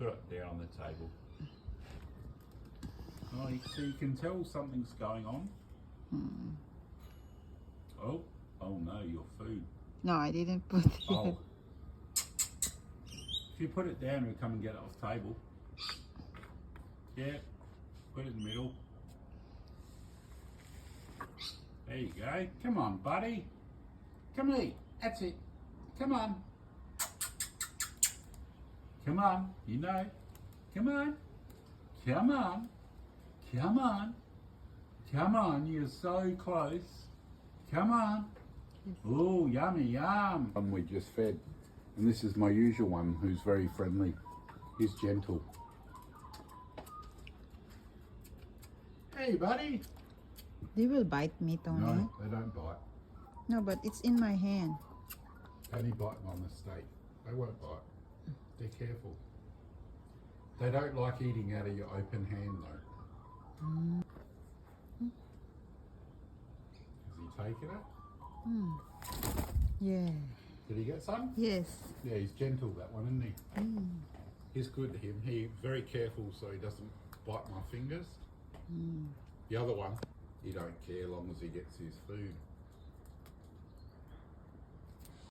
Put it down on the table. Oh, so you can tell something's going on. Oh no, your food. No, I didn't put it. Oh. If you put it down, we'll come and get it off the table. Yeah, put it in the middle. There you go. Come on, buddy. Come and eat. That's it. Come on. Come on. You know. Come on. Come on. Come on. Come on. You're so close. Come on. Oh, yummy, yum. We just fed. And this is my usual one who's very friendly. He's gentle. Hey, buddy. They will bite me, Tony. No, they don't bite. No, but it's in my hand. Only bite on the steak. They won't bite. They're careful. They don't like eating out of your open hand though. Is he taking it? Yeah. Did he get some? Yes. Yeah, he's gentle, that one, isn't he? He's good to him. He's very careful so he doesn't bite my fingers. The other one, he don't care as long as he gets his food.